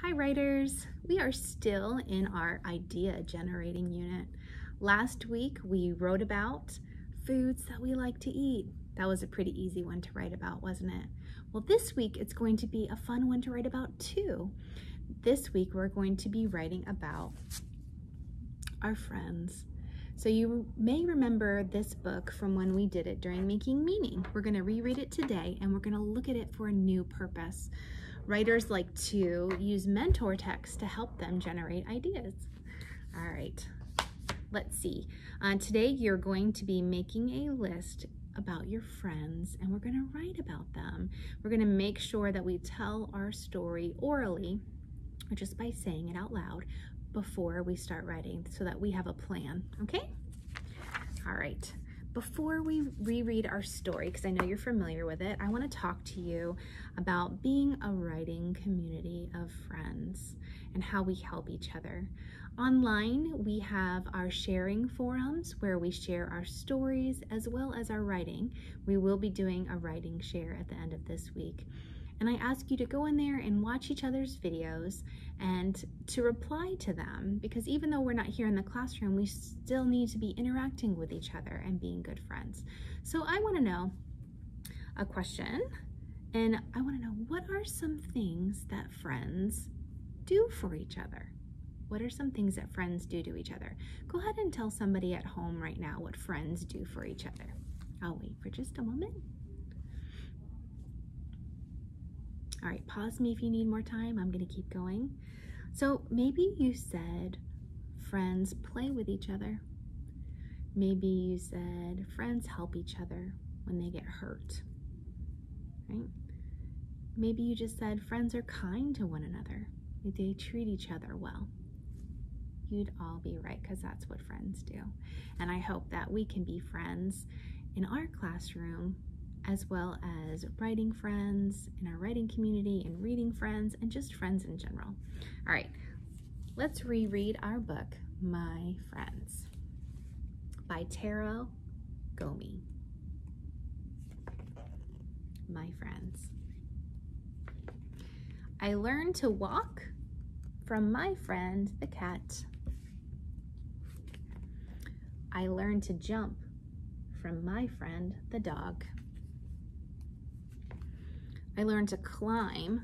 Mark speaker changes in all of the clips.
Speaker 1: Hi writers, we are still in our idea generating unit. Last week we wrote about foods that we like to eat. That was a pretty easy one to write about, wasn't it? Well, this week it's going to be a fun one to write about too. This week we're going to be writing about our friends. So you may remember this book from when we did it during Making Meaning. We're going to reread it today and we're going to look at it for a new purpose. Writers like to use mentor text to help them generate ideas. All right, let's see. Today you're going to be making a list about your friends and we're going to write about them. We're going to make sure that we tell our story orally or just by saying it out loud before we start writing so that we have a plan, okay? All right. Before we reread our story, because I know you're familiar with it, I want to talk to you about being a writing community of friends and how we help each other. Online, we have our sharing forums where we share our stories as well as our writing. We will be doing a writing share at the end of this week. And I ask you to go in there and watch each other's videos and to reply to them, because even though we're not here in the classroom, we still need to be interacting with each other and being good friends. So I want to know a question, and I want to know, what are some things that friends do for each other? What are some things that friends do to each other? Go ahead and tell somebody at home right now what friends do for each other. I'll wait for just a moment. All right, pause me if you need more time. I'm going to keep going. So maybe you said friends play with each other. Maybe you said friends help each other when they get hurt, right? Maybe you just said friends are kind to one another. They treat each other well. You'd all be right, because that's what friends do. And I hope that we can be friends in our classroom, as well as writing friends in our writing community and reading friends and just friends in general. All right, let's reread our book, My Friends, by Tara Gomi. My Friends. I learned to walk from my friend, the cat. I learned to jump from my friend, the dog. I learned to climb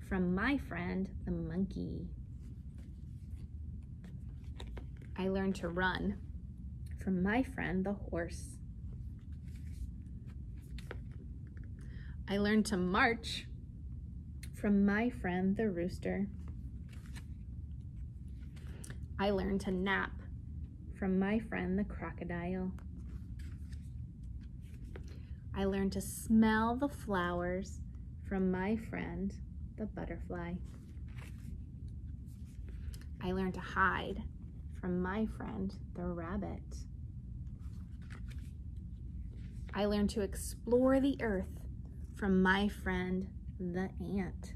Speaker 1: from my friend, the monkey. I learned to run from my friend, the horse. I learned to march from my friend, the rooster. I learned to nap from my friend, the crocodile. I learned to smell the flowers from my friend, the butterfly. I learned to hide from my friend, the rabbit. I learned to explore the earth from my friend, the ant.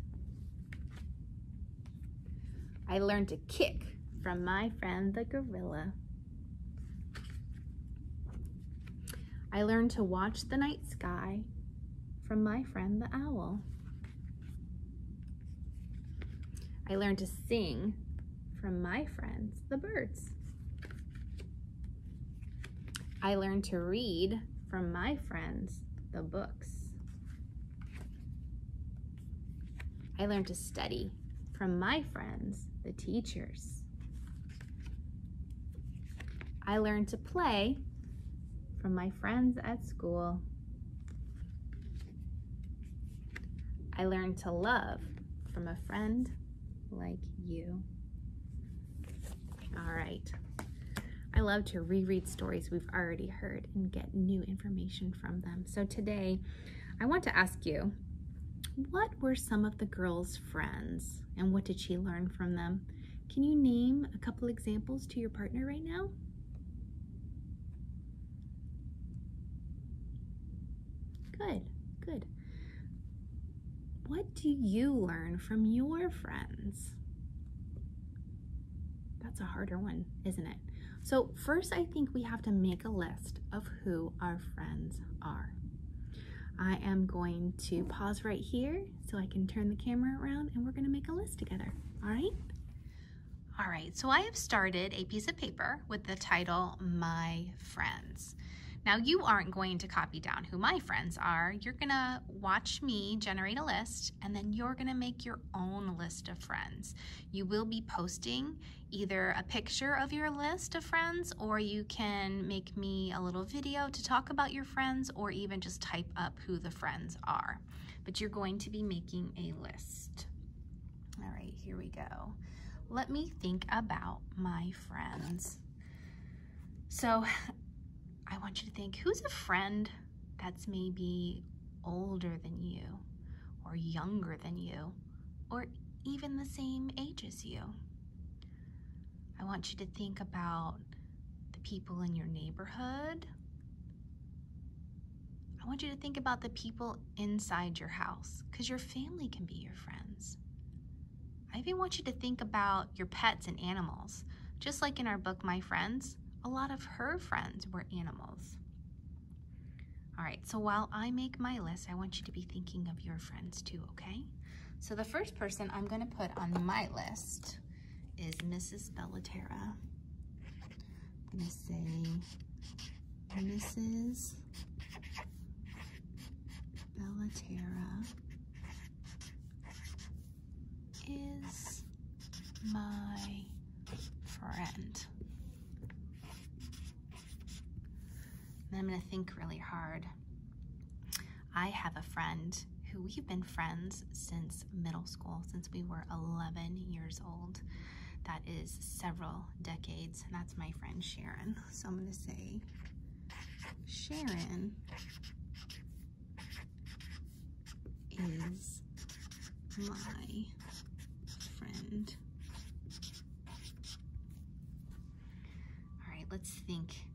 Speaker 1: I learned to kick from my friend, the gorilla. I learned to watch the night sky from my friend, the owl. I learned to sing from my friends, the birds. I learned to read from my friends, the books. I learned to study from my friends, the teachers. I learned to play from my friends at school. I learned to love from a friend like you. All right. I love to reread stories we've already heard and get new information from them. So today, I want to ask you, what were some of the girls' friends and what did she learn from them? Can you name a couple examples to your partner right now? Good, good. What do you learn from your friends? That's a harder one, isn't it? So first, I think we have to make a list of who our friends are. I am going to pause right here so I can turn the camera around and we're gonna make a list together, all right? All right, so I have started a piece of paper with the title, My Friends. Now you aren't going to copy down who my friends are. You're gonna watch me generate a list and then you're gonna make your own list of friends. You will be posting either a picture of your list of friends, or you can make me a little video to talk about your friends, or even just type up who the friends are. But you're going to be making a list. All right, here we go. Let me think about my friends. So I want you to think, who's a friend that's maybe older than you, or younger than you, or even the same age as you? I want you to think about the people in your neighborhood. I want you to think about the people inside your house, because your family can be your friends. I even want you to think about your pets and animals. Just like in our book, My Friends, a lot of her friends were animals. All right, so while I make my list, I want you to be thinking of your friends too, okay? So the first person I'm gonna put on my list is Mrs. Bellaterra. I'm gonna say, Mrs. Bellaterra is my friend. And I'm gonna think really hard. I have a friend who we've been friends since middle school, since we were 11 years old. That is several decades, and that's my friend Sharon. So I'm gonna say, Sharon is my friend. All right, let's think.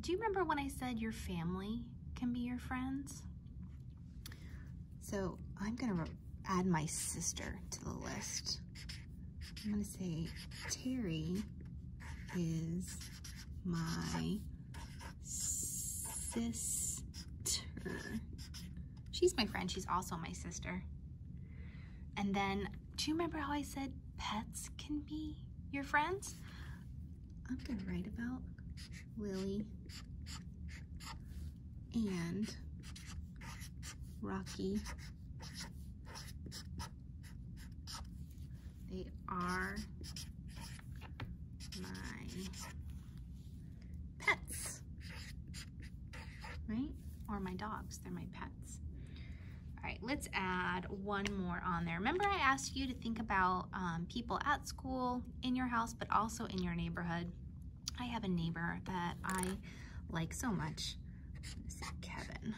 Speaker 1: Do you remember when I said your family can be your friends? So I'm gonna add my sister to the list. I'm gonna say Terry is my sister. She's my friend, she's also my sister. And then, do you remember how I said pets can be your friends? I'm gonna write about Lily and Rocky. They are my pets, right? Or my dogs, they're my pets. All right, let's add one more on there. Remember I asked you to think about people at school, in your house, but also in your neighborhood. I have a neighbor that I like so much. Let's see, Kevin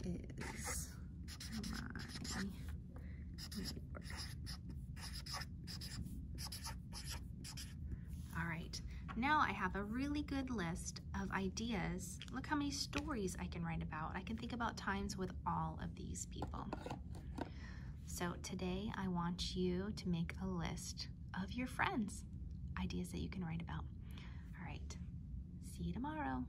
Speaker 1: is my neighbor. All right, now I have a really good list of ideas. Look how many stories I can write about. I can think about times with all of these people. So today I want you to make a list of your friends, ideas that you can write about. All right, see you tomorrow.